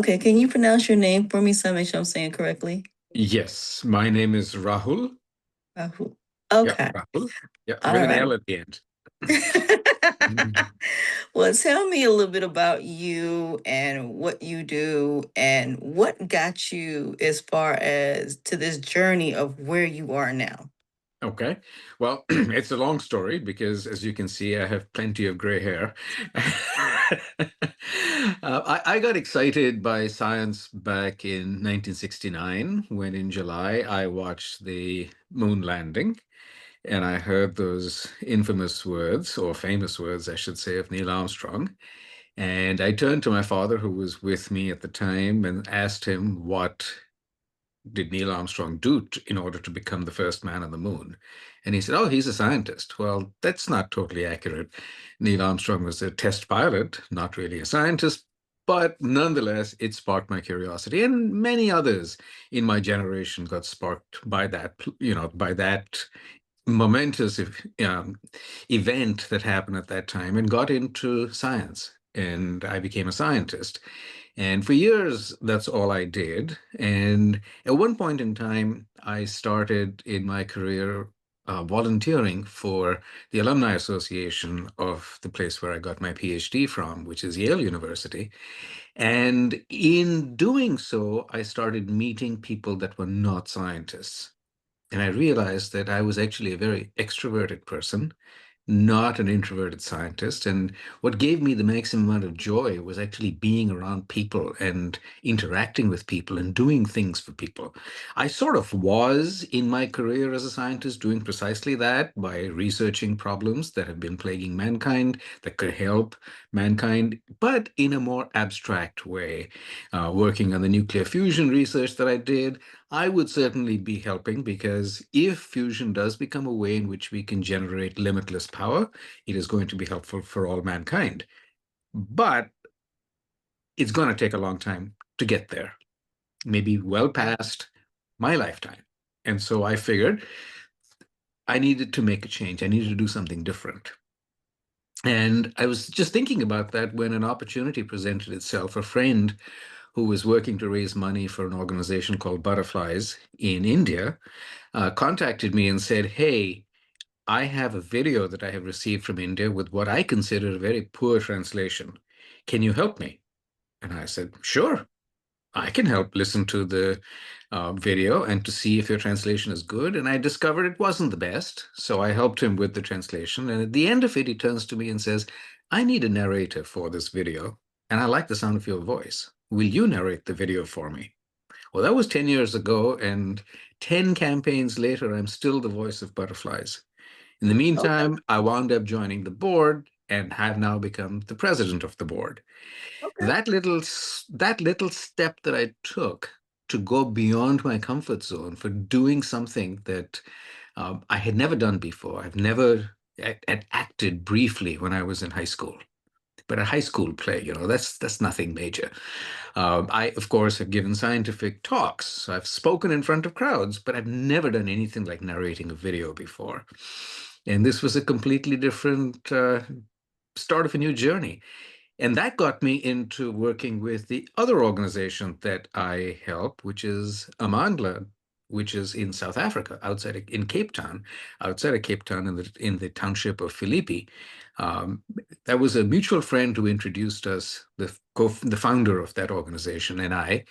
Okay, can you pronounce your name for me so I make sure I'm saying it correctly? Yes, my name is Rahul. Rahul. Yeah, Okay, Rahul. Yeah, with all an right. L at the end. Mhm. Well, tell me a little bit about you and what you do and what got you as far as to this journey of where you are now. Okay. Well, it's a long story because, as you can see, I have plenty of gray hair. I got excited by science back in 1969 when, in July, I watched the moon landing. And I heard those infamous words, or famous words, I should say, of Neil Armstrong. And I turned to my father, who was with me at the time, and asked him, what did Neil Armstrong do in order to become the first man on the moon? And he said, oh, he's a scientist. Well, that's not totally accurate. Neil Armstrong was a test pilot, not really a scientist. But nonetheless, it sparked my curiosity, and many others in my generation got sparked by that, by that momentous event that happened at that time, and got into science. And I became a scientist. And for years, that's all I did. And at one point in time, I started in my career volunteering for the Alumni Association of the place where I got my PhD from, which is Yale University. And in doing so, I started meeting people that were not scientists. And I realized that I was actually a very extroverted person, not an introverted scientist. And what gave me the maximum amount of joy was actually being around people and interacting with people and doing things for people. I sort of was in my career as a scientist doing precisely that by researching problems that have been plaguing mankind that could help mankind, but in a more abstract way. Working on the nuclear fusion research that I did, I would certainly be helping because if fusion does become a way in which we can generate limitless power, it is going to be helpful for all mankind. But it's going to take a long time to get there, maybe well past my lifetime. And so I figured I needed to make a change. I needed to do something different. And I was just thinking about that when an opportunity presented itself. A friend who was working to raise money for an organization called Butterflies in India contacted me and said, hey, I have a video that I have received from India with what I consider a very poor translation. Can you help me? And I said, sure, I can help listen to the video and to see if your translation is good. And I discovered it wasn't the best. So I helped him with the translation. And at the end of it, he turns to me and says, I need a narrator for this video. And I like the sound of your voice. Will you narrate the video for me? Well, that was 10 years ago. And 10 campaigns later, I'm still the voice of Butterflies. In the Okay, meantime, I wound up joining the board and have now become the president of the board. okay, That little step that I took to go beyond my comfort zone for doing something that I had never done before. I've never had acted briefly when I was in high school, but a high school play, that's nothing major. I, of course, have given scientific talks. So I've spoken in front of crowds, but I've never done anything like narrating a video before. And this was a completely different start of a new journey. And that got me into working with the other organization that I help, which is Amandla, which is in South Africa, in Cape Town, outside of Cape Town in the township of Philippi. Um, that was a mutual friend who introduced us, the founder of that organization, and I.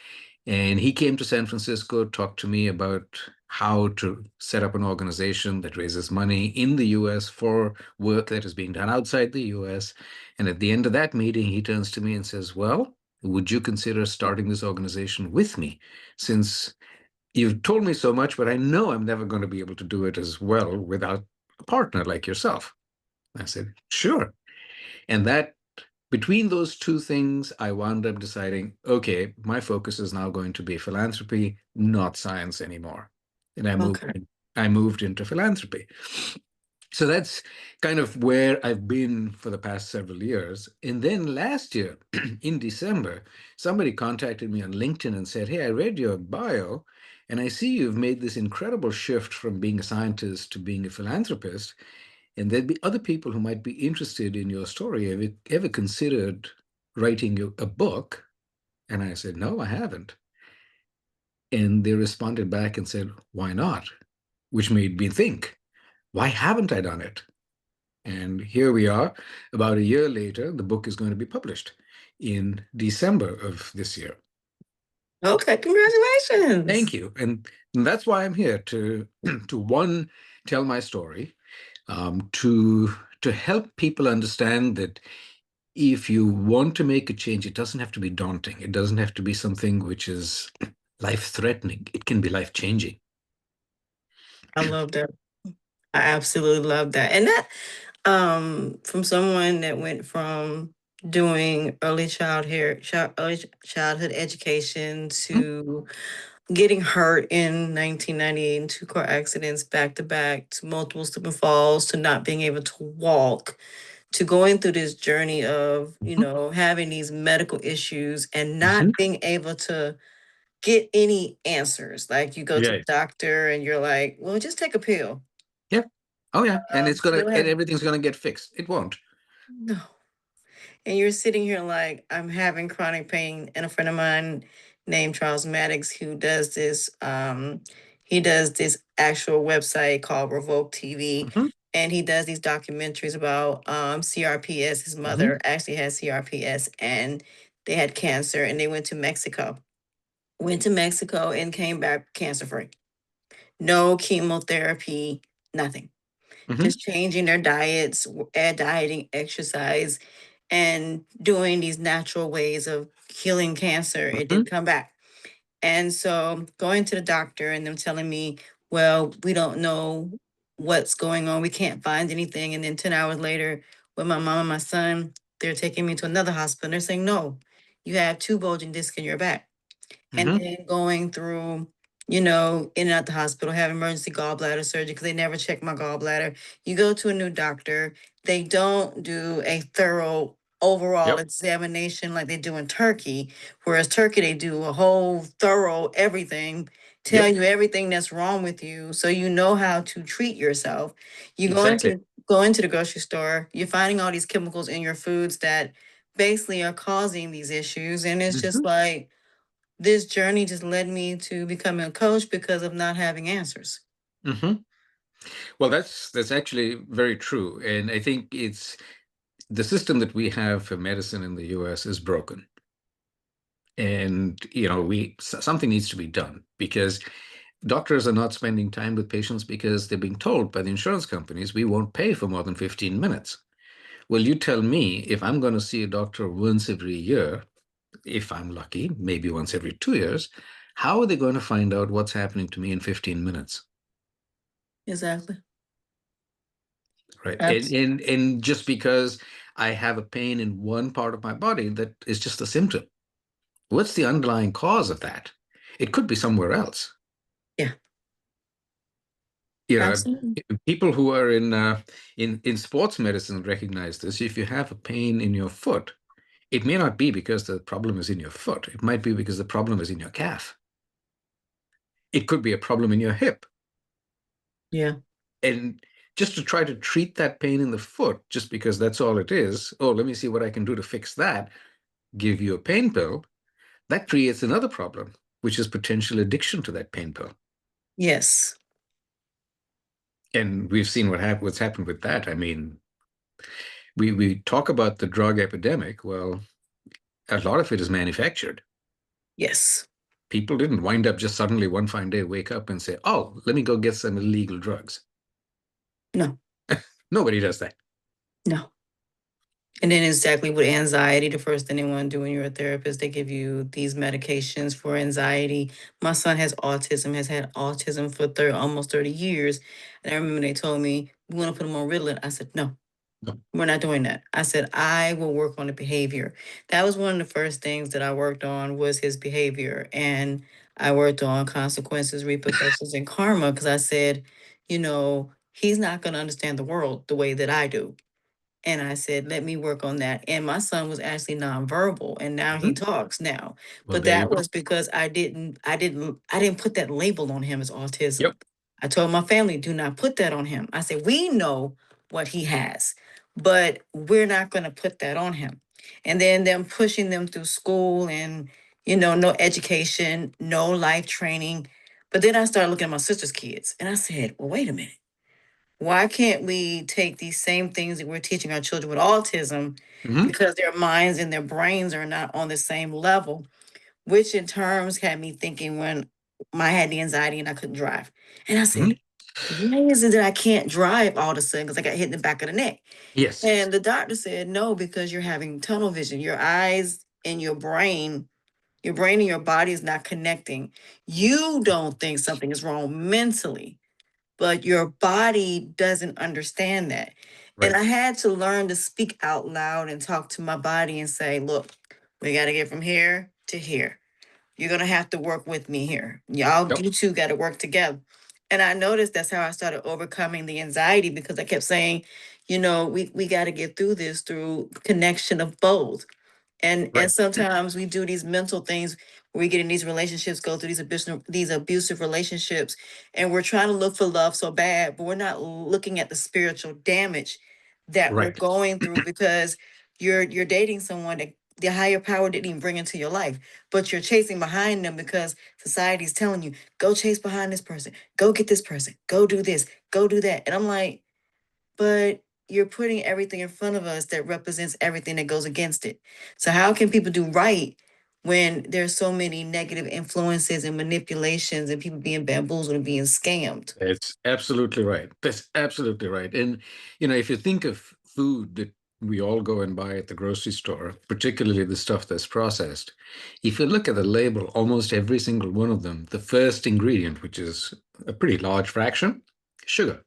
And he came to San Francisco, talked to me about how to set up an organization that raises money in the US for work that is being done outside the US. And at the end of that meeting, he turns to me and says, well, would you consider starting this organization with me? Since you've told me so much, but I know I'm never going to be able to do it as well without a partner like yourself. I said, sure. And that between those two things, I wound up deciding, okay, my focus is now going to be philanthropy, not science anymore. And okay. I moved into philanthropy. So that's kind of where I've been for the past several years. And then last year, in December, somebody contacted me on LinkedIn and said, hey, I read your bio, and I see you've made this incredible shift from being a scientist to being a philanthropist. And there'd be other people who might be interested in your story. Have you ever considered writing a book And I said, no, I haven't. And they responded back and said, why not? Which made me think, why haven't I done it? And here we are, about a year later, the book is going to be published in December of this year. Okay, congratulations. Thank you. And that's why I'm here to to one, tell my story, to help people understand that if you want to make a change, it doesn't have to be daunting. It doesn't have to be something which is life-threatening. It can be life-changing. I love that. I absolutely love that. And that from someone that went from doing early childhood education Mhm, to getting hurt in 1998 in two car accidents back to back to multiple slip and falls to not being able to walk to going through this journey of, mhm, having these medical issues and mhm. not being able to get any answers. Like you go to the Yeah. doctor and you're like, well, just take a pill. Yeah. Oh yeah. And Still and have everything's gonna get fixed. It won't. no. And you're sitting here like, I'm having chronic pain. And a friend of mine named Charles Maddox, who does this, he does this actual website called Revoke TV. Hmm. And he does these documentaries about CRPS. His Hmm. mother actually has CRPS and they had cancer and they went to Mexico. Went to Mexico and came back cancer free. No chemotherapy, nothing. Hmm. Just changing their diets, dieting, exercise, and doing these natural ways of healing cancer. It Hmm. didn't come back. And so going to the doctor and them telling me, well, we don't know what's going on. We can't find anything. And then 10 hours later, with my mom and my son, they're taking me to another hospital. They're saying, no, you have two bulging discs in your back. And Hmm. then going through, in and out the hospital, have emergency gallbladder surgery because they never check my gallbladder. You go to a new doctor, they don't do a thorough overall Yep. examination like they do in Turkey. Whereas Turkey, they do a whole thorough everything, tell Yep. you everything that's wrong with you, so you know how to treat yourself. You Exactly. go into the grocery store, you're finding all these chemicals in your foods that basically are causing these issues, and it's just Hmm. like this journey just led me to becoming a coach because of not having answers. Hmm. Well, that's actually very true. And I think it's the system that we have for medicine in the US is broken. And something needs to be done because doctors are not spending time with patients because they're being told by the insurance companies we won't pay for more than 15 minutes. Well, you tell me if I'm going to see a doctor once every year, if I'm lucky, maybe once every 2 years, how are they going to find out what's happening to me in 15 minutes? Exactly. Right. And, Abs- and, and just because I have a pain in one part of my body, that is just a symptom. What's the underlying cause of that? It could be somewhere else. yeah, You know, absolutely. people who are in sports medicine recognize this. If you have a pain in your foot, it may not be because the problem is in your foot. It might be because the problem is in your calf. It could be a problem in your hip. Yeah. And just to try to treat that pain in the foot, just because that's all it is, oh, let me see what I can do to fix that, give you a pain pill, that creates another problem, which is potential addiction to that pain pill. Yes. And we've seen what's happened with that. I mean, we talk about the drug epidemic. Well, a lot of it is manufactured. Yes. People didn't wind up just suddenly one fine day wake up and say, "Oh, let me go get some illegal drugs." No. Nobody does that. No. And then exactly with anxiety, the first thing they want to do when you're a therapist, they give you these medications for anxiety. My son has autism, has had autism for almost 30 years. And I remember they told me, we want to put him on Ritalin. I said, no, No. we're not doing that. I said, I will work on the behavior. That was one of the first things that I worked on was his behavior. And I worked on consequences, repercussions, and karma because I said, he's not going to understand the world the way that I do. And I said, let me work on that. And my son was actually nonverbal and now he Mhm. talks now. Well, But there you that go. was because I didn't put that label on him as Yep. autism. I told my family, do not put that on him. I said, we know what he has, but we're not going to put that on him. And then them pushing them through school and no education, no life training. But then I started looking at my sister's kids and I said, well, wait a minute. Why can't we take these same things that we're teaching our children with autism Hmm. because their minds and their brains are not on the same level? Which in terms had me thinking when I had the anxiety and I couldn't drive. And I Hmm. said, why is it that I can't drive all of a sudden because I got hit in the back of the neck? Yes. And the doctor said, no, because you're having tunnel vision. Your eyes and your brain and your body is not connecting. You don't think something is wrong mentally, but your body doesn't understand that. And Right. I had to learn to speak out loud and talk to my body and say, look, we got to get from here to here. You're going to have to work with me here. Y'all, Yep. you two got to work together. And I noticed that's how I started overcoming the anxiety because I kept saying, we got to get through this through connection of both. And Right. sometimes we do these mental things where we get in these relationships, go through these abusive relationships, and we're trying to look for love so bad, but we're not looking at the spiritual damage that we're Right. going through because you're dating someone that the higher power didn't even bring into your life, but you're chasing behind them because society's telling you, go chase behind this person, go get this person, go do this, go do that. And I'm like, but you're putting everything in front of us that represents everything that goes against it. So how can people do right when there's so many negative influences and manipulations and people being bamboozled and being scammed? It's absolutely right. That's absolutely right. And, if you think of food that we all go and buy at the grocery store, particularly the stuff that's processed, if you look at the label, almost every single one of them, the first ingredient, which is a pretty large fraction, sugar.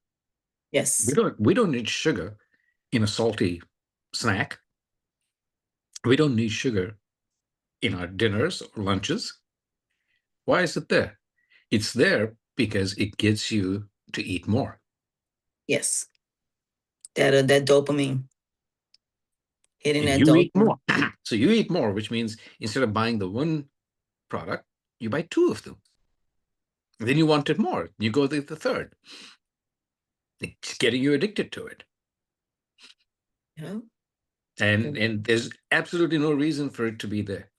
We Yes. don't we don't need sugar in a salty snack. We don't need sugar in our dinners or lunches. Why is it there? It's there because it gets you to eat more. Yes. That dopamine, hitting And that you eat more. dopamine. So you eat more, which means instead of buying the one product, you buy two of them. And then you want it more. You go to the third. It's getting you addicted to it. Yeah. And there's absolutely no reason for it to be there.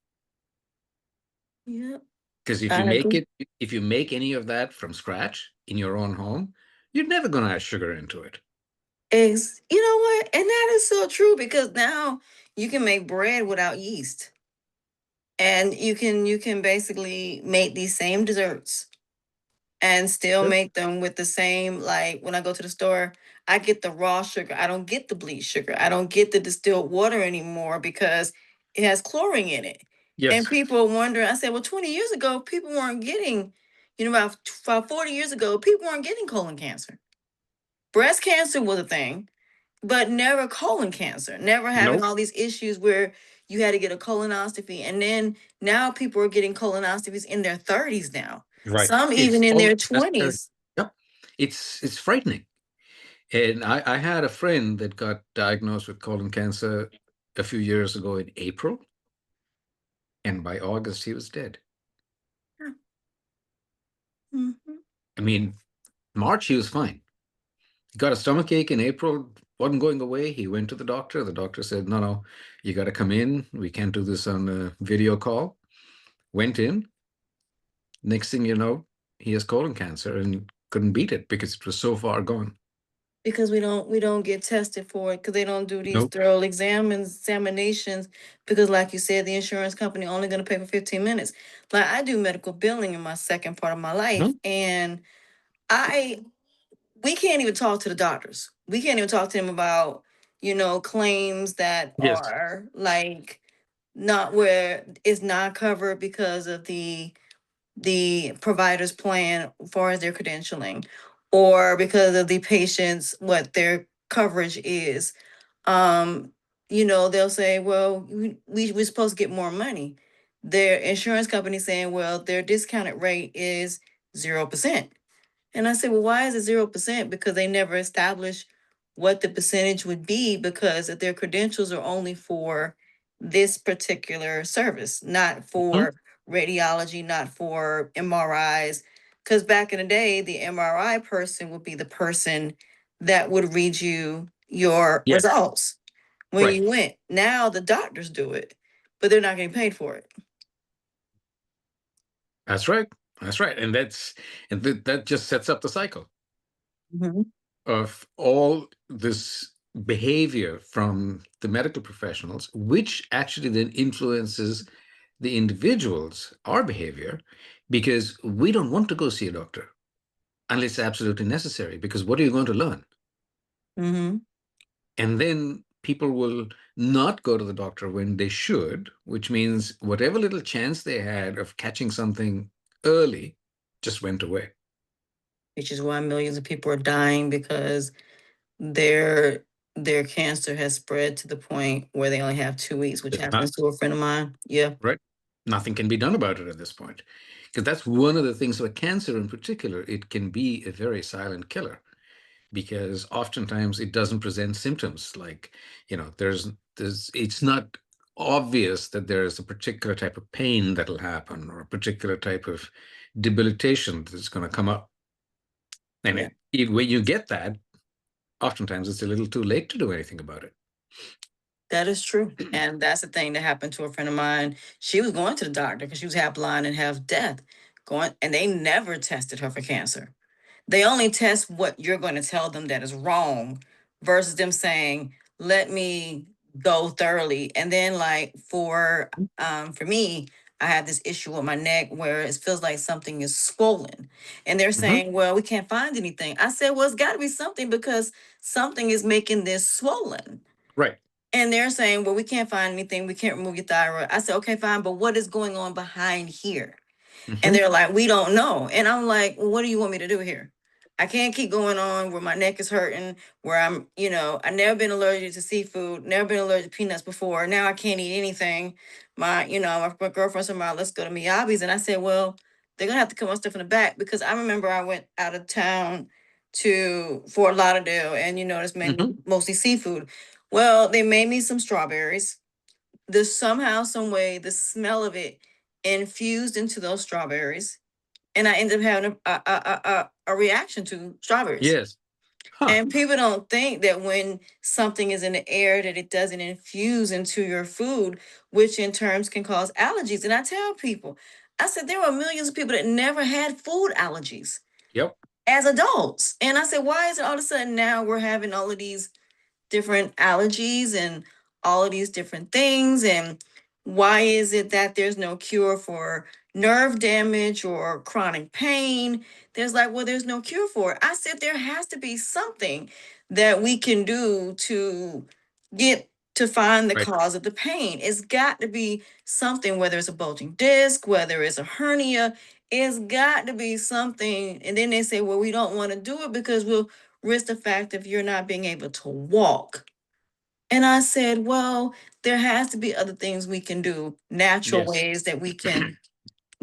Yeah. Because if you I make agree. it, if you make any of that from scratch in your own home, you're never going to add sugar into it. You know what? And that is so true because now you can make bread without yeast. And you can basically make these same desserts and still Sure. make them with the same, like when I go to the store, I get the raw sugar. I don't get the bleach sugar. I don't get the distilled water anymore because it has chlorine in it. And Yes. people wonder, I said, well, 20 years ago, people weren't getting, about 40 years ago, people weren't getting colon cancer. Breast cancer was a thing, but never colon cancer, never having Nope. all these issues where you had to get a colonoscopy. And then now people are getting colonoscopies in their 30s now, Right. some even It's in their almost necessary. 20s. Yep. It's frightening. And I had a friend that got diagnosed with colon cancer a few years ago in April, and by August he was dead. Mhm. I mean, March he was fine. He got a stomach ache in April, wasn't going away. He went to the doctor. The doctor said, "No, no, you got to come in. We can't do this on a video call." Went in. Next thing you know, he has colon cancer and couldn't beat it because it was so far gone. Because we don't get tested for it because they don't do these Nope. thorough examinations because like you said the insurance company only going to pay for 15 minutes. Like I do medical billing in my second part of my life, Mhm. and I we can't even talk to the doctors. We can't even talk to them about, claims that Yes. are like not where it's not covered because of the provider's plan as far as their credentialing or because of the patient's what their coverage is. Um, they'll say, well, we're supposed to get more money. Their insurance company saying, well, their discounted rate is 0%. And I said, well, why is it 0%? Because they never established what the percentage would be because if their credentials are only for this particular service, not Mhm. for radiology, not for MRIs. Because back in the day, the MRI person would be the person that would read you your Yes. results when Right. you went. Now the doctors do it, but they're not getting paid for it. That's right. That's right. That just sets up the cycle Mhm. of all this behavior from the medical professionals, which actually then influences the individuals, our behavior, because we don't want to go see a doctor unless it's absolutely necessary. Because what are you going to learn? Mhm. And then people will not go to the doctor when they should, which means whatever little chance they had of catching something early just went away. Which is why millions of people are dying because their their cancer has spread to the point where they only have 2 weeks, which It's not happens to a friend of mine. Yeah. right. Nothing can be done about it at this point. Because that's one of the things with cancer in particular. It can be a very silent killer because oftentimes it doesn't present symptoms like, there's it's not obvious that there's a particular type of pain that'll happen or a particular type of debilitation that's going to come up. And Yeah. when you get that, oftentimes it's a little too late to do anything about it. That is true. And that's the thing that happened to a friend of mine. She was going to the doctor because she was half blind and half deaf. Going and they never tested her for cancer. They only test what you're going to tell them that is wrong versus them saying, let me go thoroughly. And then like for me, I have this issue with my neck where it feels like something is swollen. And they're Hmm. saying, well, we can't find anything. I said, well, it's got to be something because something is making this swollen. Right. And they're saying, well, we can't find anything. We can't remove your thyroid. I said, okay, fine. But what is going on behind here? And Hmm. they're like, we don't know. And I'm like, well, what do you want me to do here? I can't keep going on where my neck is hurting, where I never been allergic to seafood, never been allergic to peanuts before. Now I can't eat anything. My girlfriend said, let's go to Miyabi's. And I said, well, they're going to have to come up stuff in the back because I remember I went out of town to Fort Lauderdale and, this menu Hmm. mostly seafood. Well, they made me some strawberries. There's somehow, some way, the smell of it infused into those strawberries, and I ended up having a reaction to strawberries. Yes. Huh. And people don't think that when something is in the air that it doesn't infuse into your food, which in terms can cause allergies. And I tell people, I said there are millions of people that never had food allergies Yep. as adults. And I said, why is it all of a sudden now we're having all of these different allergies and all of these different things? And why is it that there's no cure for nerve damage or chronic pain? There's like, well, there's no cure for it. I said there has to be something that we can do to get to find the Right. cause of the pain. It's got to be something, whether it's a bulging disc, whether it's a hernia, it's got to be something. And then they say, well, we don't want to do it because we'll risk the fact of you're not being able to walk. And I said, well, there has to be other things we can do, natural Yes. ways that we can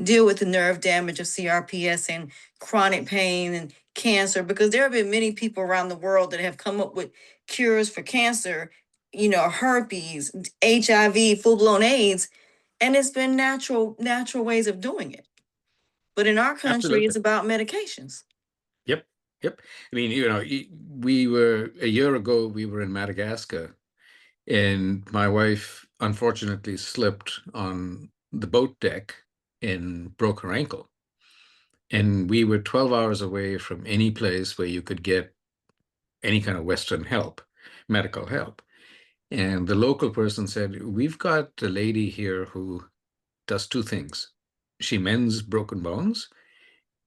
deal with the nerve damage of CRPS and chronic pain and cancer, because there have been many people around the world that have come up with cures for cancer, herpes, HIV, full-blown AIDS, and it's been natural ways of doing it. But in our country, Absolutely. it's about medications. Yep. Yep. I mean, we were a year ago, we were in Madagascar, and my wife unfortunately slipped on the boat deck and broke her ankle. And we were 12 hours away from any place where you could get any kind of Western help, medical help. And the local person said, we've got a lady here who does two things. She mends broken bones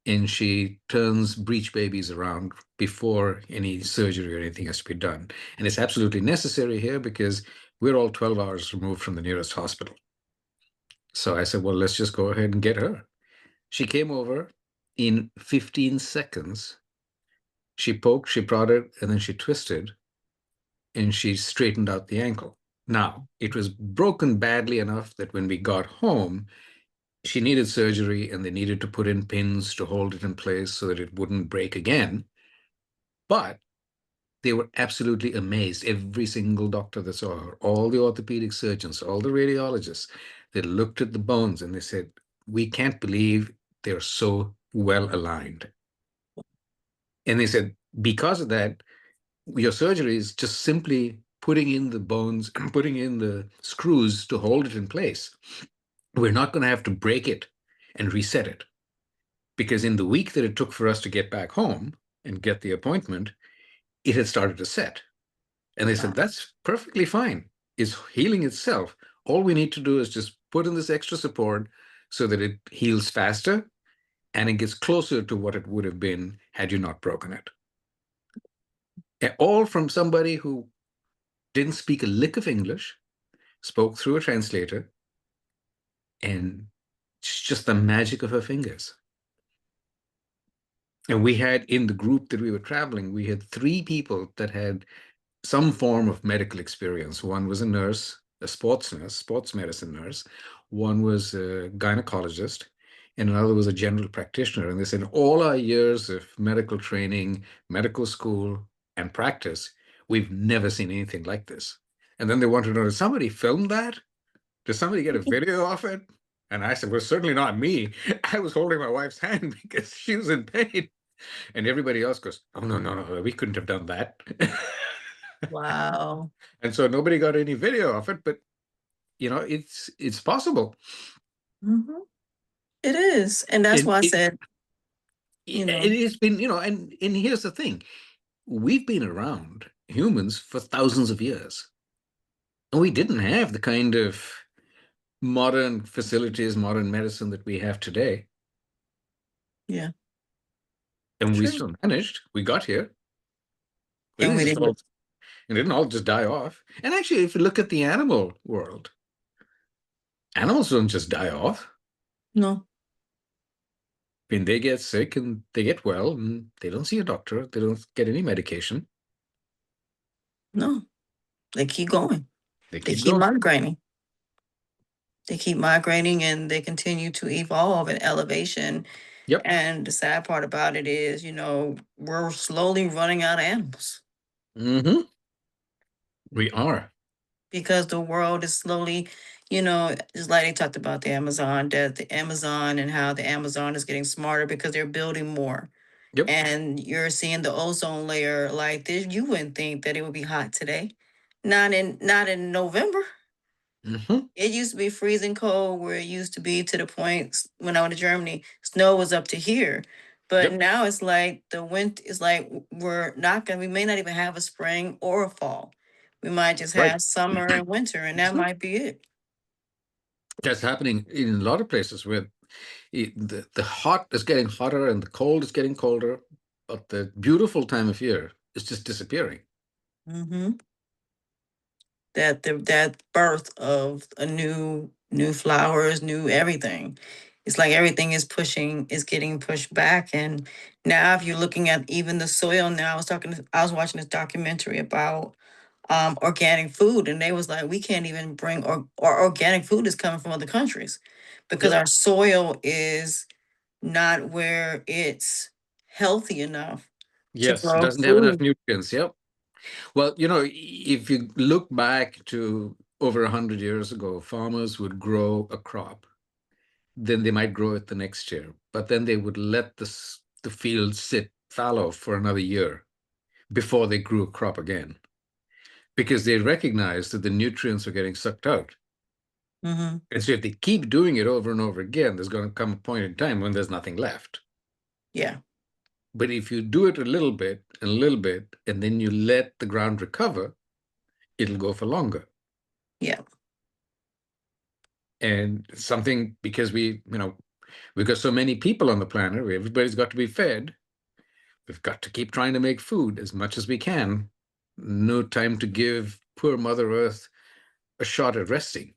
and she turns breech babies around before any surgery or anything has to be done. And it's absolutely necessary here because we're all 12 hours removed from the nearest hospital. So I said, well, let's just go ahead and get her. She came over in 15 seconds. She poked, she prodded, and then she twisted and she straightened out the ankle. Now, it was broken badly enough that when we got home, she needed surgery and they needed to put in pins to hold it in place so that it wouldn't break again. But they were absolutely amazed. Every single doctor that saw her, all the orthopedic surgeons, all the radiologists, they looked at the bones and they said, we can't believe they're so well aligned. And they said, because of that, your surgery is just simply putting in the bones, putting in the screws to hold it in place. We're not going to have to break it and reset it. Because in the week that it took for us to get back home and get the appointment, it had started to set. And they said, Wow. that's perfectly fine. It's healing itself. All we need to do is just put in this extra support so that it heals faster and it gets closer to what it would have been had you not broken it. And all from somebody who didn't speak a lick of English, spoke through a translator, and it's just the magic of her fingers. And we had in the group that we were traveling, we had three people that had some form of medical experience. One was a nurse, a sports nurse, sports medicine nurse. One was a gynecologist, and another was a general practitioner. And they said, all our years of medical training, medical school, and practice, we've never seen anything like this. And then they wanted to know, did somebody film that? Did somebody get a video of it? And I said, well, certainly not me. I was holding my wife's hand because she was in pain. And everybody else goes, oh, no, no, no, we couldn't have done that. Wow. And so nobody got any video of it, but it's possible. Hmm. It is. And that's And why I it, said, you know, it has been, and here's the thing. We've been around humans for thousands of years. And we didn't have the kind of modern facilities, modern medicine that we have today. yeah, And we true. still managed. We got here. We And didn't we just didn't, all it didn't all just die off. And actually, if you look at the animal world, animals don't just die off. no, I mean, they get sick and they get well and they don't see a doctor. They don't get any medication. no, they keep going. They They keep keep going. migrating. They keep migrating and they continue to evolve and elevation. Yep. And the sad part about it is, we're slowly running out of animals Hmm. We are. because the world is slowly, just like they talked about the Amazon, that the Amazon and how the Amazon is getting smarter because they're building more. Yep. And you're seeing the ozone layer like this. You wouldn't think that it would be hot today. Not in November. Hmm. It used to be freezing cold where it used to be to the point when I went to Germany, snow was up to here. But Yep. now it's like the winter is like we may not even have a spring or a fall. We might just Right. have summer and winter, and that Mhm. might be it. That's happening in a lot of places where the hot is getting hotter and the cold is getting colder, but the beautiful time of year is just disappearing. Mm-hmm. That birth of a new flowers, new everything. It's like everything is getting pushed back. And now if you're looking at even the soil now, I was watching this documentary about organic food, and they was like, we can't even bring or organic food is coming from other countries because Yep. our soil is not where it's healthy enough to Yes, grow doesn't have enough food. nutrients. Yep. Well, if you look back to over 100 years ago, farmers would grow a crop, then they might grow it the next year, but then they would let the field sit fallow for another year before they grew a crop again, because they recognized that the nutrients are getting sucked out. Hmm. And so if they keep doing it over and over again, there's going to come a point in time when there's nothing left. Yeah, But if you do it a little bit and a little bit, and then you let the ground recover, it'll go for longer. yeah, And something because we've got so many people on the planet, everybody's got to be fed. We've got to keep trying to make food as much as we can. No time to give poor Mother Earth a shot at resting.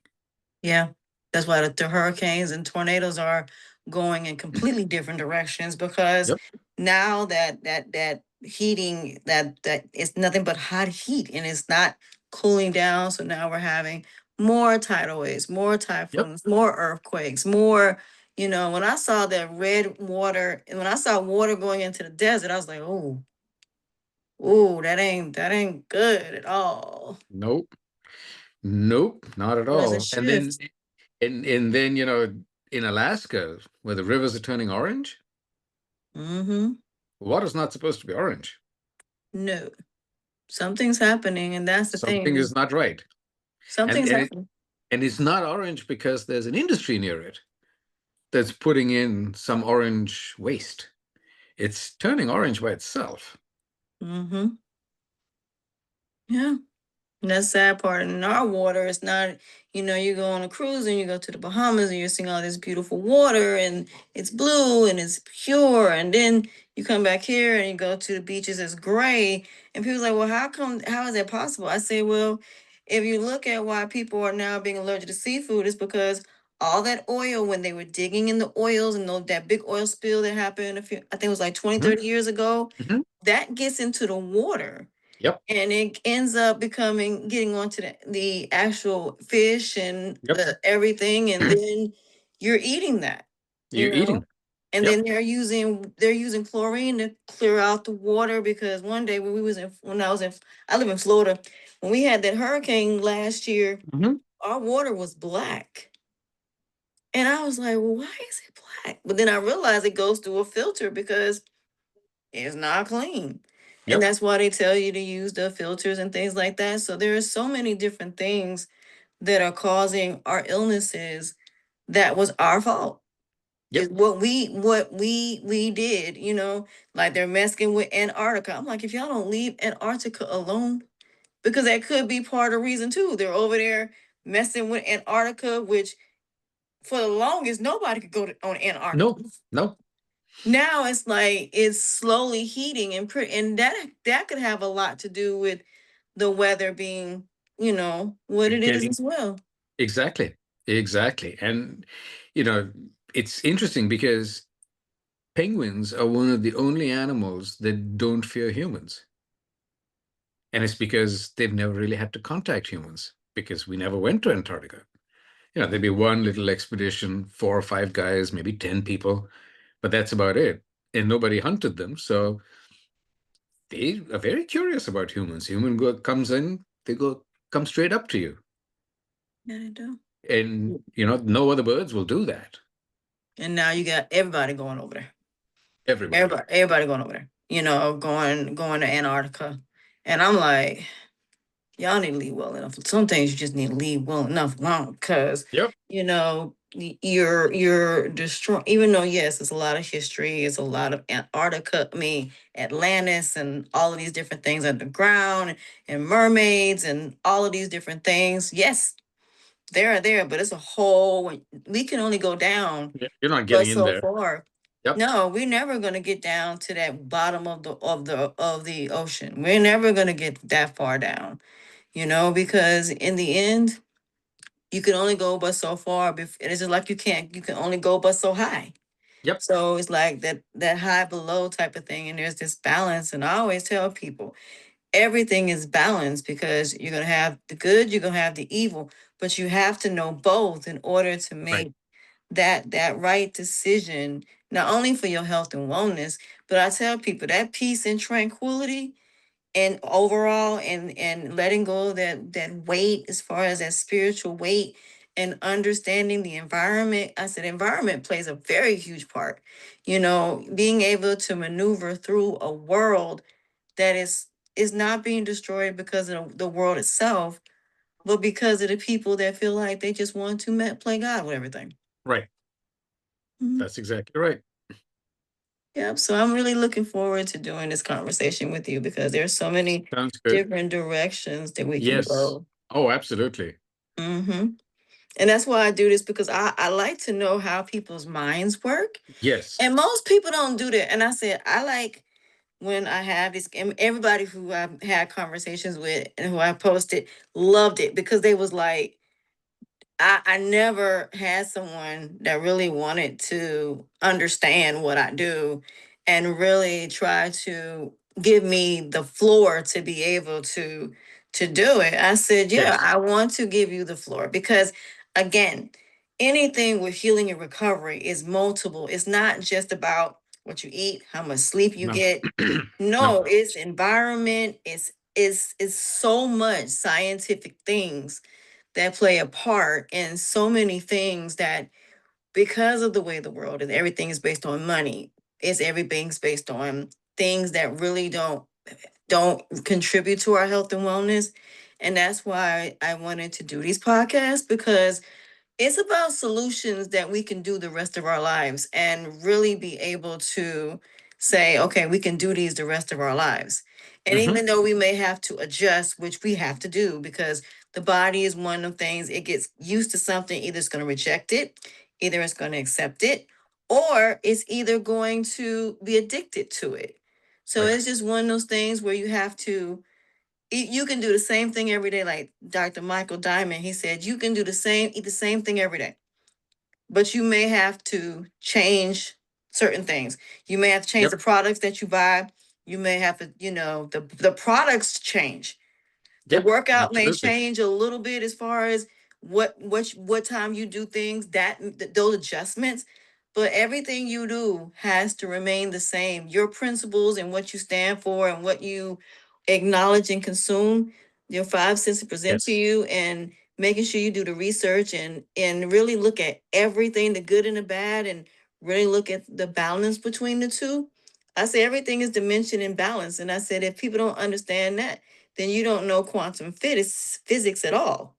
yeah. That's why the hurricanes and tornadoes are going in completely different directions because Yep. now that heating that it's nothing but hot heat and it's not cooling down. So now we're having more tidal waves, more Yep. typhoons, more earthquakes, more. When I saw that red water and when I saw water going into the desert, I was like, oh, that ain't good at all. Nope. Nope. Not at There's a all. And then shift. and then in Alaska, where the rivers are turning orange, Mm-hmm. water's not supposed to be orange. No. Something's happening, and that's the Something thing. is not right. And Something's and it happening. and it's not orange because there's an industry near it. that's putting in some orange waste. It's turning orange by itself. Mm-hmm. Yeah. And that's the sad part. In our water, it's not, you go on a cruise and you go to the Bahamas and you're seeing all this beautiful water and it's blue and it's pure. And then you come back here and you go to the beaches, it's gray. And people's like, well, how is that possible? I say, well, if you look at why people are now being allergic to seafood, it's because all that oil, when they were digging in the oils and that big oil spill that happened I think it was like 20, Mhm, 30 years ago, mhm. that gets into the water Yep, and it ends up getting onto the actual fish and yep. everything, and then you're eating that, you You're know. eating. And Yep. then they're using chlorine to clear out the water because one day when I live in Florida, when we had that hurricane last year, Mhm. our water was black, and I was like, well, why is it black? But then I realized it goes through a filter because it's not clean. And Yep. that's why they tell you to use the filters and things like that. So there are so many different things that are causing our illnesses that was our fault. Is Yep. what we did, like they're messing with Antarctica. I'm like, if y'all don't leave Antarctica alone, because that could be part of the reason too. They're over there messing with Antarctica, which for the longest nobody could on Antarctica. No, no. Now it's like it's slowly heating and that could have a lot to do with the weather being, what it is Getting as well. exactly. Exactly. And, you know, it's interesting because penguins are one of the only animals that don't fear humans. And it's because they've never really had to contact humans because we never went to Antarctica. There'd be one little expedition, 4 or 5 guys, maybe 10 people, but that's about it. And nobody hunted them. So they are very curious about humans. Comes in, come straight up to you. Yeah, they do. And, no other birds will do that. And now you got everybody going over there. Everybody. Everybody going over there. Going to Antarctica. And I'm like, y'all need to leave well enough. Some things you just need to leave well enough alone because Yep. you're destroying. Even though yes, it's a lot of history, it's a lot of Antarctica. I mean Atlantis and all of these different things underground and mermaids and all of these different things. Yes, they're there, but it's a whole. We can only go down Yeah, you're not but getting in so there. far. Yep. No, we're never gonna get down to that bottom of the ocean. We're never gonna get that far down, because in the end, you can only go but so far. And it's just like you can only go but so high. Yep. So it's like that high below type of thing. And there's this balance. And I always tell people everything is balanced because you're gonna have the good, you're gonna have the evil, but you have to know both in order to Right. make that right decision, not only for your health and wellness, but I tell people that peace and tranquility and overall and letting go of that weight as far as that spiritual weight and understanding the environment. I said environment plays a very huge part, being able to maneuver through a world that is not being destroyed because of the world itself, but because of the people that feel like they just want to play God with everything. Right. Mhm. That's exactly right. Yep. So I'm really looking forward to doing this conversation with you because there's so many Sounds good. different directions that we can Yes. go. Oh, absolutely. Hmm. And that's why I do this because I like to know how people's minds work. Yes. And most people don't do that. And I said, I like when I have this, and everybody who I've had conversations with and who I posted loved it because they was like, I never had someone that really wanted to understand what I do and really try to give me the floor to be able to do it. I said, yeah, Yes. I want to give you the floor because again, anything with healing and recovery is multiple. It's not just about what you eat, how much sleep you No. get. No. No, it's environment, it's so much scientific things that play a part in so many things that because of the way the world is, everything is based on money. It's everything's based on things that really don't contribute to our health and wellness. And that's why I wanted to do these podcasts because It's about solutions that we can do the rest of our lives and really be able to say, okay, we can do these the rest of our lives. And Hmm. even though we may have to adjust, which we have to do because the body is one of the things, it gets used to something, either it's going to reject it, either it's going to accept it, or it's either going to be addicted to it. So Right. it's just one of those things where you have to, you can do the same thing every day, like Dr. Michael Diamond. He said you can do the same, eat the same thing every day, but you may have to change certain things. You may have to change Yep. the products that you buy. You may have to, the products change. The Yep. workout may Absolutely. change a little bit as far as what time you do things, those adjustments, but everything you do has to remain the same. Your principles and what you stand for and what you acknowledge and consume, your five senses present to Yes. you, and making sure you do the research and really look at everything, the good and the bad, and really look at the balance between the two. I say everything is dimension and balance, and I said if people don't understand that, then you don't know quantum physics at all.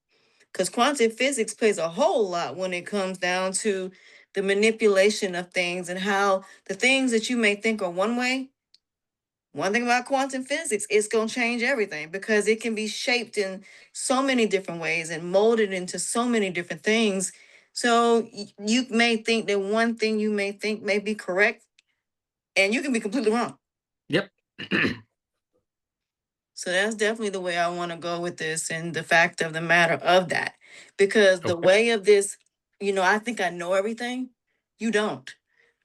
Because quantum physics plays a whole lot when it comes down to the manipulation of things and how the things that you may think are one way. One thing about quantum physics, it's going to change everything because it can be shaped in so many different ways and molded into so many different things. So you may think that one thing you may think may be correct, and you can be completely wrong. Yep. So that's definitely the way I want to go with this and the fact of the matter of that. Because the Okay. way of this, I think I know everything. You don't.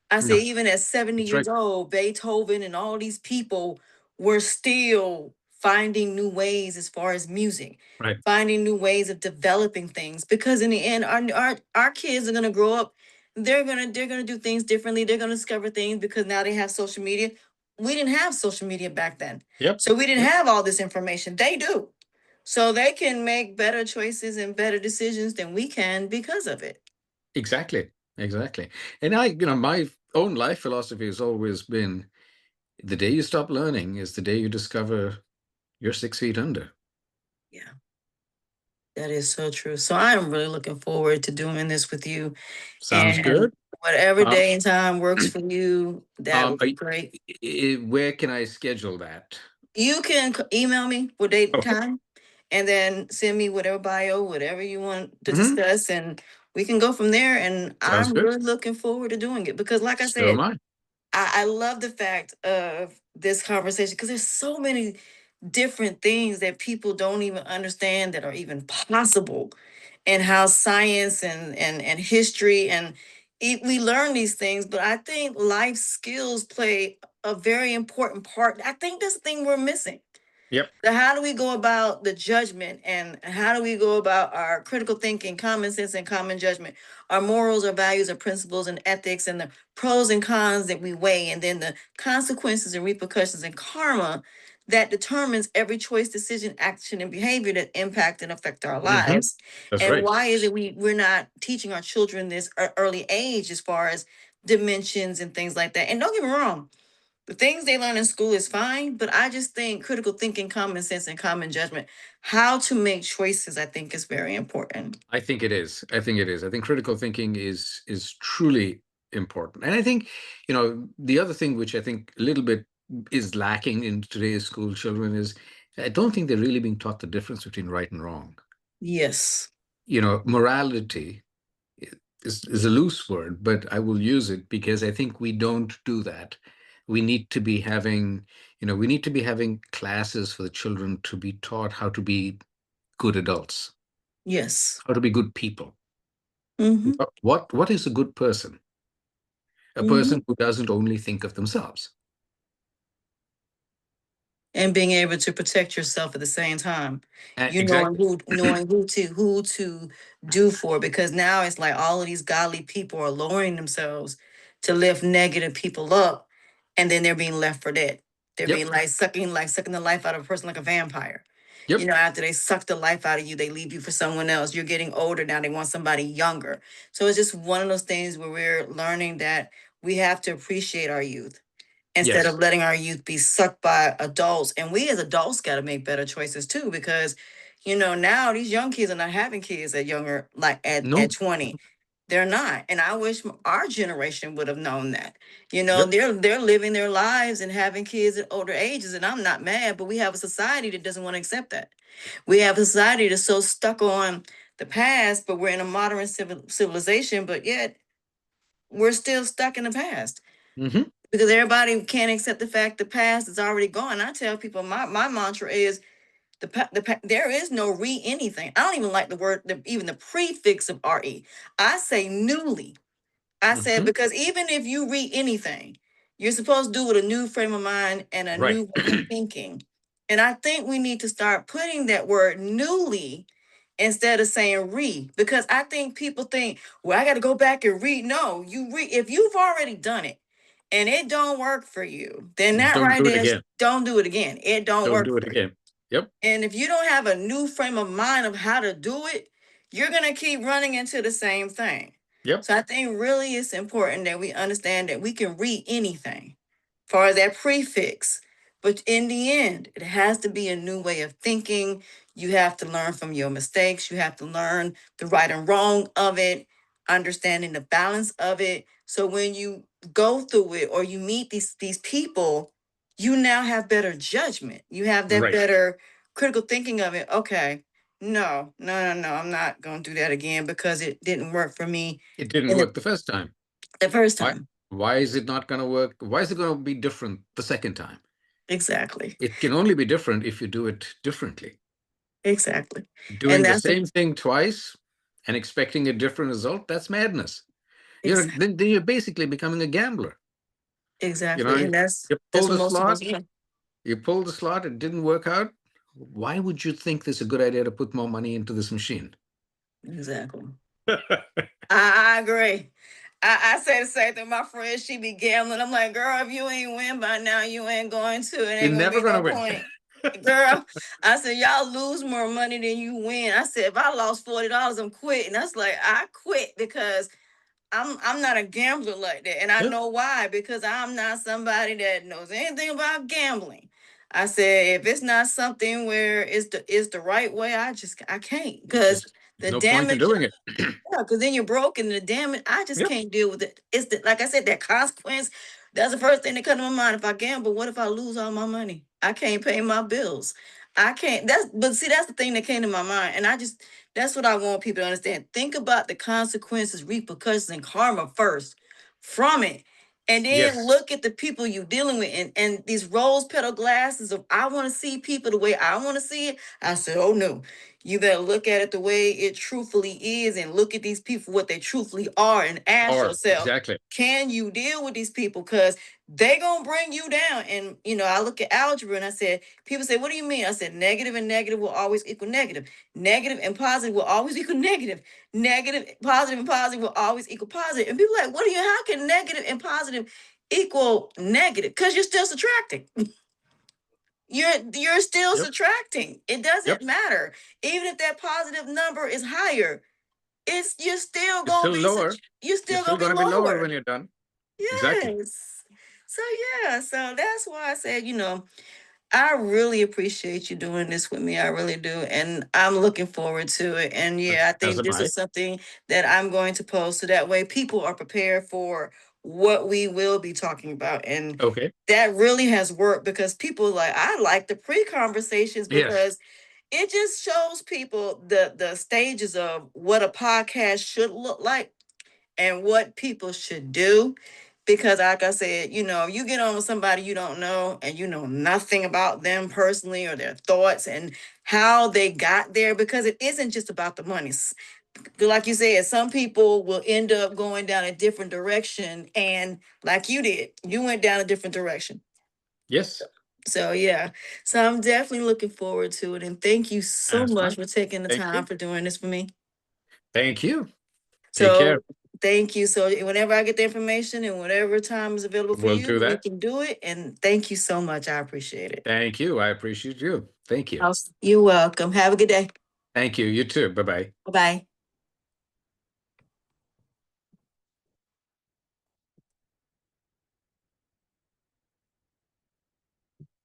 I say, No, even at 70 that's years right. old, Beethoven and all these people were still finding new ways as far as music, Right. finding new ways of developing things. Because in the end, our kids are gonna grow up, they're gonna do things differently. They're gonna discover things because now they have social media. We didn't have social media back then. Yep. So we didn't Yep. have all this information. They do. So they can make better choices and better decisions than we can because of it. Exactly. Exactly. And my own life philosophy has always been the day you stop learning is the day you discover you're 6 feet under. Yeah. That is so true. So I am really looking forward to doing this with you. Sounds And good. whatever Um, day and time works for you, that would be great. where can I schedule that? You can email me with date and Okay. time and then send me whatever bio, whatever you want to Hmm. discuss, and we can go from there. And Sounds I'm good. really looking forward to doing it because, like I So am said, I. I love the fact of this conversation because there's so many different things that people don't even understand that are even possible, and how science and history and we learn these things. But I think life skills play a very important part. I think that's the thing we're missing. Yep. So how do we go about the judgment, and how do we go about our critical thinking, common sense, and common judgment, our morals, our values, our principles, and ethics, and the pros and cons that we weigh, and then the consequences and repercussions and karma that determines every choice, decision, action, and behavior that impact and affect our Hmm. lives. That's And right. why is it we're not teaching our children this early age as far as dimensions and things like that? And don't get me wrong, the things they learn in school is fine, but I just think critical thinking, common sense, and common judgment, how to make choices, I think is very important. I think it is. I think it is. I think critical thinking is truly important. And I think, the other thing which I think a little bit is lacking in today's school children is I don't think they're really being taught the difference between right and wrong. Yes. Morality is a loose word, but I will use it because I think we don't do that. We need to be having, we need to be having classes for the children to be taught how to be good adults, Yes. how to be good people. Mm-hmm. What is a good person? A Mm-hmm. person who doesn't only think of themselves. And being able to protect yourself at the same time, you knowing Exactly. who to do for, because now it's like all of these godly people are lowering themselves to lift negative people up, and then they're being left for dead. They're Yep. being like sucking the life out of a person like a vampire. Yep. After they suck the life out of you, they leave you for someone else. You're getting older now, they want somebody younger. So it's just one of those things where we're learning that we have to appreciate our youth instead of Yes. letting our youth be sucked by adults. And we as adults got to make better choices too, because Now these young kids are not having kids at younger, like at No. 20. They're not. And I wish our generation would have known that. Yep. They're living their lives and having kids at older ages. And I'm not mad, but we have a society that doesn't want to accept that. We have a society that's so stuck on the past, but we're in a modern civilization, but yet we're still stuck in the past Hmm. because everybody can't accept the fact the past is already gone. I tell people my mantra is there is no re anything. I don't even like the word, even the prefix of re. I say newly. I said, Hmm. because even if you read anything, you're supposed to do with a new frame of mind and a Right. new way of thinking. And I think we need to start putting that word newly instead of saying re, because I think people think, well, I got to go back and read. No, you read if you've already done it and it don't work for you, then that Don't right do it there, again. don't do it again. It don't Don't work do it for you. again. Yep. And if you don't have a new frame of mind of how to do it, you're going to keep running into the same thing. Yep. So I think really it's important that we understand that we can read anything far as that prefix. But in the end, it has to be a new way of thinking. You have to learn from your mistakes. You have to learn the right and wrong of it, understanding the balance of it. So when you go through it or you meet these people, you now have better judgment. You have that Right. better critical thinking of it. Okay, no, no, no, no, I'm not going to do that again because it didn't work for me It didn't in work the first time. the first Why? time. Why is it not going to work? Why is it going to be different the second time? Exactly. It can only be different if you do it differently. Exactly. And Doing the that's the same thing twice and expecting a different result, that's madness. exactly Then you're basically becoming a gambler. You know, exactly. And you that's pull what the most of slot, us are. it didn't work out. Why would you think it's a good idea to put more money into this machine? Exactly. I agree. I say the same thing. My friend, she be gambling. I'm like, girl, if you ain't win by now, you ain't going to. It You're ain't gonna never be going to no win. point. Girl, I said, y'all lose more money than you win. I said, if I lost $40, I'm quitting. That's like, I quit because I'm not a gambler like that. And I Yep. know why, because I'm not somebody that knows anything about gambling. I said if it's not something where it's the right way, I can't. Because There's the no point in damage, doing it. yeah, because then you're broken. The damage, I just Yep. can't deal with it. It's like I said, that consequence. That's the first thing that comes to my mind. If I gamble, what if I lose all my money? I can't pay my bills. I can't. But see, that's the thing that came to my mind, and that's what I want people to understand. Think about the consequences, repercussions, and karma first from it. And then Yes. look at the people you're dealing with, and these rose petal glasses of I want to see people the way I want to see it. I said, oh no, you better look at it the way it truthfully is and look at these people what they truthfully are and ask Or yourself, exactly. can you deal with these people? Because they gonna bring you down. And I look at algebra and I said, people say, what do you mean? I said, negative and negative will always equal negative. Negative and positive will always equal negative. Negative, positive, and positive will always equal positive. And people are like, what do you, how can negative and positive equal negative? Because you're still subtracting. You're still Yep. subtracting. It Yep. doesn't matter. Even if that positive number is higher, it's You're still lower. you're You're still still gonna be going to be lower when lower. you're done. Exactly. Yes. So yeah, so that's why I said, I really appreciate you doing this with me. I really do. And I'm looking forward to it. And yeah, I As think am this I. is something that I'm going to post so that way people are prepared for what we will be talking about. And Okay. that really has worked because people like, I like the pre-conversations Yes. because it just shows people the stages of what a podcast should look like and what people should do. Because, like I said, you get on with somebody you don't know and you know nothing about them personally or their thoughts and how they got there, because it isn't just about the money. Like you said, some people will end up going down a different direction. And like you did, you went down a different direction. Yes. So, yeah. So, I'm definitely looking forward to it. And thank you so As am much I. for taking the Thank time you. for doing this for me. Thank you. Take care. So thank you. So whenever I get the information and whatever time is available for We'll you, do we that. can do it. And thank you so much. I appreciate it. Thank you. I appreciate you. Thank you. You're welcome. Have a good day. Thank you. You too. Bye bye. Bye bye.